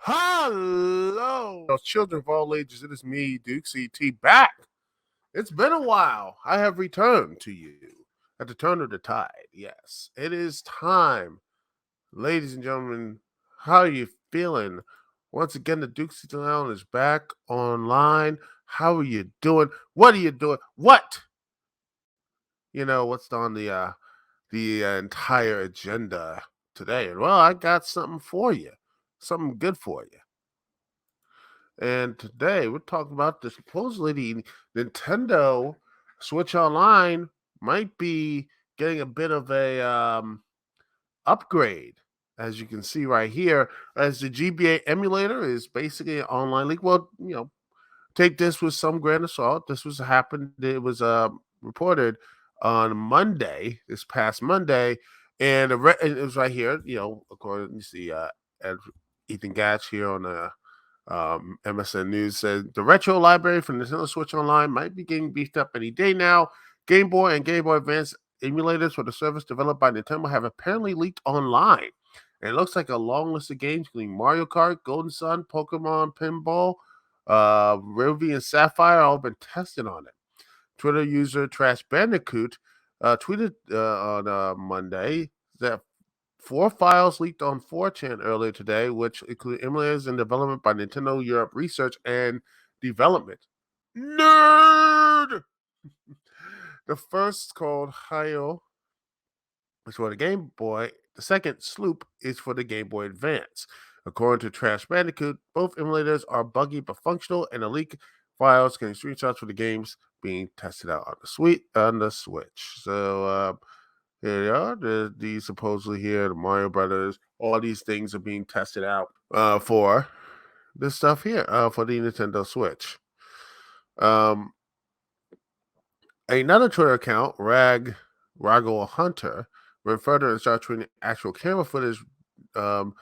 Hello, children of all ages. It is me, Dukect, back. It's been a while. I have returned to you at the turn of the tide. Yes, it is time, ladies and gentlemen. How are you feeling? Once again, the Dukect Lounge is back online. How are you doing? What are you doing? What? What's on the entire agenda today? Well, I got something for you, something good for you. And today we're talking about the supposedly the Nintendo Switch Online might be getting a bit of a upgrade, as you can see right here, as the GBA emulator is basically an online league. Well, take this with some grain of salt. This was happened. It was reported on Monday, this past Monday, and it was right here. According to see Ethan Gatch here on the MSN News said the retro library for Nintendo Switch Online might be getting beefed up any day now. Game Boy and Game Boy Advance emulators for the service developed by Nintendo have apparently leaked online. And it looks like a long list of games, including Mario Kart, Golden Sun, Pokemon, Pinball, Ruby, and Sapphire, all been tested on it. Twitter user Trash Bandicoot tweeted on Monday that 4 files leaked on 4chan earlier today, which include emulators in development by Nintendo Europe Research and Development. Nerd! The first, called Hayo, is for the Game Boy. The second, Sloop, is for the Game Boy Advance. According to Trash Bandicoot, both emulators are buggy but functional, and the leak files can screenshots for the games being tested out on the Switch. So, here they are. These supposedly here, the Mario Brothers. All these things are being tested out for this stuff here for the Nintendo Switch. Um, Another Twitter account, Raggle Hunter, went further and started tweeting actual camera footage. Um,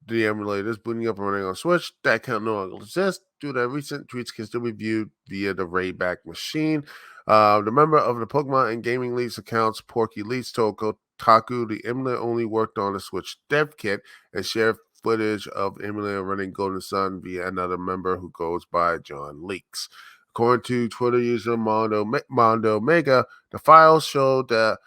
the emulators booting up and running on Switch. That account no longer exists due to recent tweets can still be viewed via the Rayback machine. The member of the Pokemon and Gaming Leaks accounts, Porky Leaks, told Kotaku the emulator only worked on the Switch dev kit and shared footage of the emulator running Golden Sun via another member who goes by John Leaks. According to Twitter user Mondo Mega, the files showed that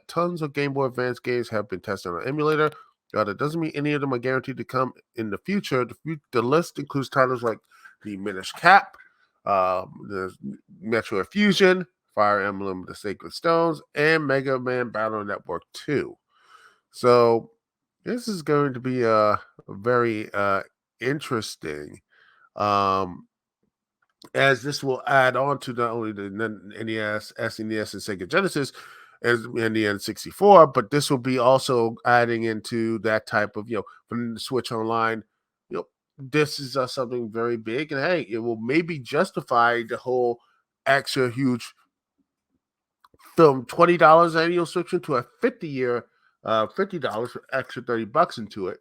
tons of Game Boy Advance games have been tested on an emulator. That doesn't mean any of them are guaranteed to come in the future. The list includes titles like the Minish Cap, the Metro Fusion, Fire Emblem: The Sacred Stones, and Mega Man Battle Network 2. So this is going to be very interesting, um, as this will add on to not only the NES, SNES, and Sega Genesis as in the N64, but this will be also adding into that type of, from the Switch Online, this is something very big. And hey, it will maybe justify the whole extra huge film $20 annual subscription to a 50-year, $50 for extra $30 into it.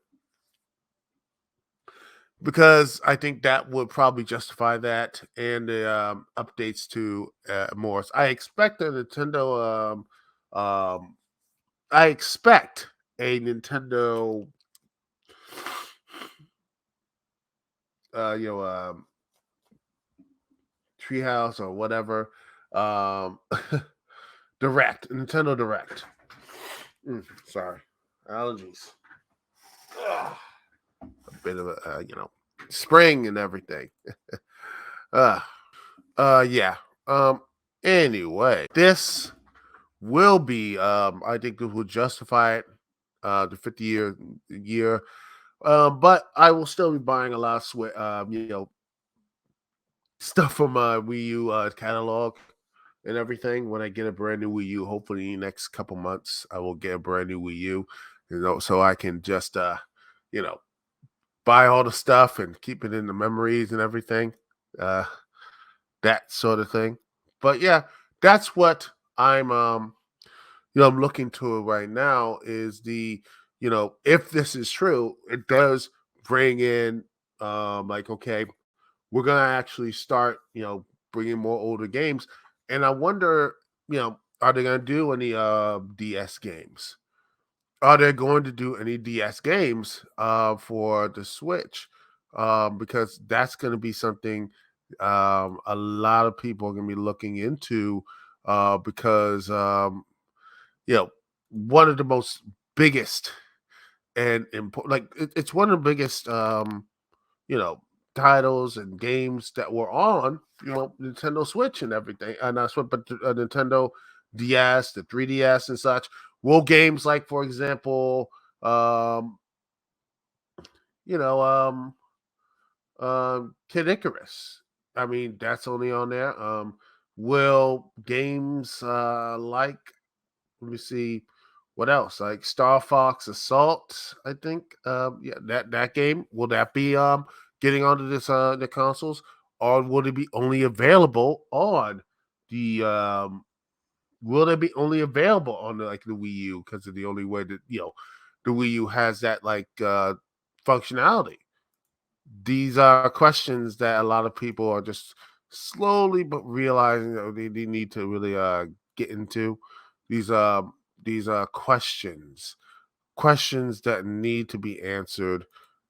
Because I think that would probably justify that and the updates to more. I expect a Nintendo. I expect a Nintendo. Uh, you know, um, Treehouse or whatever. Um, Nintendo Direct. Sorry, allergies. Ugh. A bit of a spring and everything. Yeah. Anyway, this will be I think it will justify it, the 50-year. But I will still be buying a lot of stuff from Wii U catalog and everything when I get a brand new Wii U. Hopefully next couple months I will get a brand new Wii U, so I can just you know buy all the stuff and keep it in the memories and everything. Uh that sort of thing. But yeah, that's what I'm looking to right now is if this is true, it does bring in like, okay, we're gonna actually start, bringing more older games. And I wonder, are they gonna do any DS games? are they going to do any DS games for the Switch? Because that's going to be something a lot of people are going to be looking into because you know one of the most biggest and important, like it's one of the biggest you know titles and games that were on Nintendo Switch and everything, not Switch, but Nintendo DS, the 3DS and such. Will games like, for example, um, you know, Kid Icarus. I mean, that's only on there. Will games like, let me see, what else? Like Star Fox Assault, I think. Yeah, that game, will that be getting onto this the consoles, or will it be only available on the will they be only available on like the Wii U, because of the only way that the Wii U has that like functionality. These are questions that a lot of people are just slowly but realizing that they need to really get into. These questions that need to be answered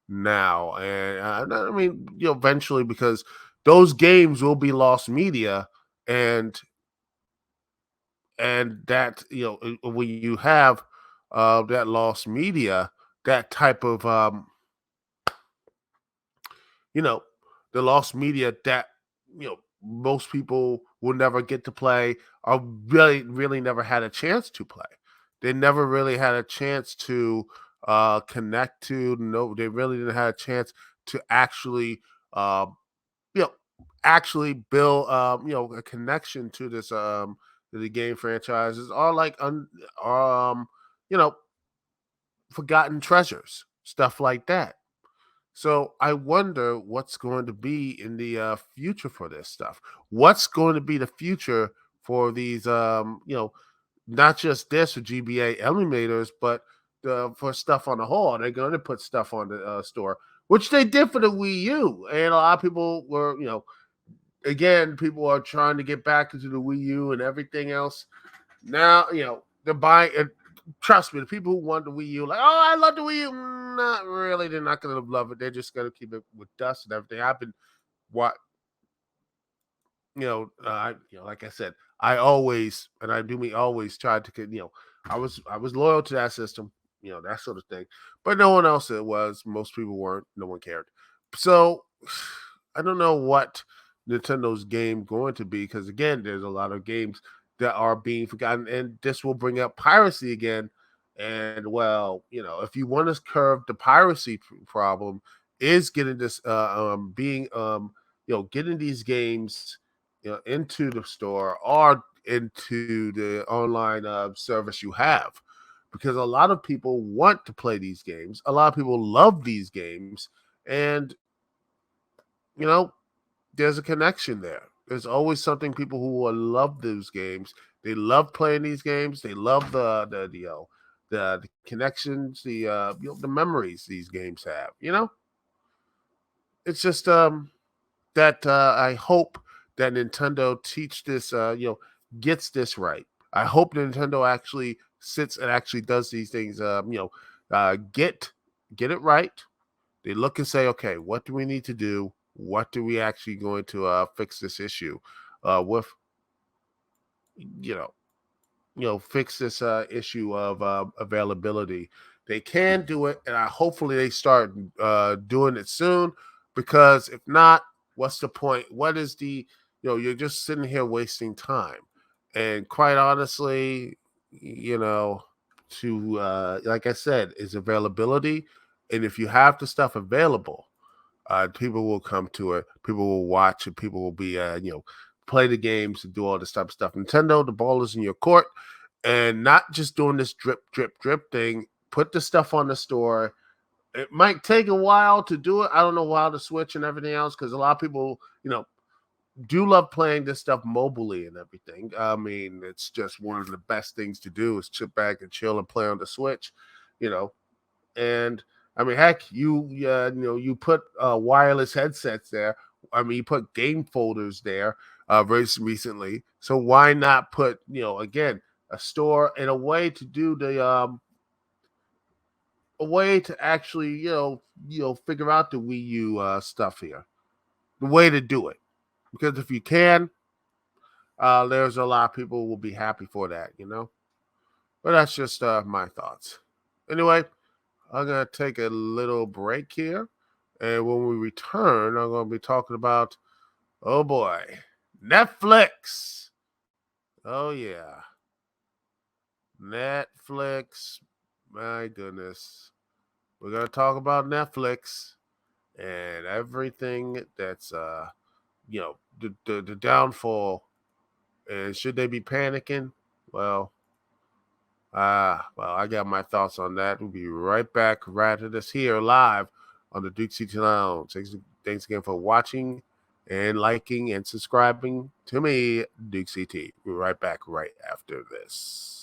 now. And I mean, eventually, because those games will be lost media. And and that, when you have that lost media, that type of you know, the lost media that most people will never get to play, or really, really never had a chance to play. They never really had a chance to connect to. No, they really didn't have a chance to actually, uh, you know, actually build, a connection to this, to the game franchises, or like, you know, forgotten treasures, stuff like that. So I wonder what's going to be in the future for this stuff. What's going to be the future for these, not just this for GBA emulators, but for stuff on the whole? They're going to put stuff on the store, which they did for the Wii U, and a lot of people were, again, people are trying to get back into the Wii U and everything else. Now, they're buying. Trust me, the people who want the Wii U, like, oh, I love the Wii U. Not really. They're not going to love it. They're just going to keep it with dust and everything. I've been what like I said, I always, and I do me always tried to get, I was loyal to that system, that sort of thing. But no one else it was. Most people weren't. No one cared. So I don't know what Nintendo's game going to be, because again, there's a lot of games that are being forgotten, and this will bring up piracy again. And well, if you want to curb the piracy problem, is getting this being getting these games into the store or into the online service you have, because a lot of people want to play these games, a lot of people love these games, and you know there's a connection there. There's always something, people who will love those games, they love playing these games, they love the connections, the memories these games have. It's just that I hope that Nintendo teach this, gets this right. I hope Nintendo actually sits and actually does these things. Get it right. They look and say, okay, what do we need to do? What do we actually going to fix this issue with? You know, fix this issue of availability. They can do it, and hopefully they start doing it soon. Because if not, what's the point? What is the you're just sitting here wasting time. And quite honestly, you know, to like I said, is availability. And if you have the stuff available, people will come to it. People will watch it. People will be, play the games and do all this type of stuff. Nintendo, the ball is in your court, and not just doing this drip, drip, drip thing. Put the stuff on the store. It might take a while to do it. I don't know why the Switch and everything else, because a lot of people, do love playing this stuff mobilely and everything. I mean, it's just one of the best things to do is sit back and chill and play on the Switch, you know. And I mean, heck, you put wireless headsets there. I mean, you put game folders there very recently. So why not put, again, a store and a way to do a way to actually, figure out the Wii U stuff here, the way to do it. Because if you can, there's a lot of people who will be happy for that. But that's just my thoughts. Anyway, I'm gonna take a little break here, and when we return, I'm gonna be talking about, oh boy, Netflix. Oh yeah, Netflix. My goodness, we're gonna talk about Netflix and everything that's the downfall. And should they be panicking? Well, I got my thoughts on that. We'll be right back right after this here live on the Dukect Lounge. Thanks again for watching and liking and subscribing to me, Dukect. We'll be right back right after this.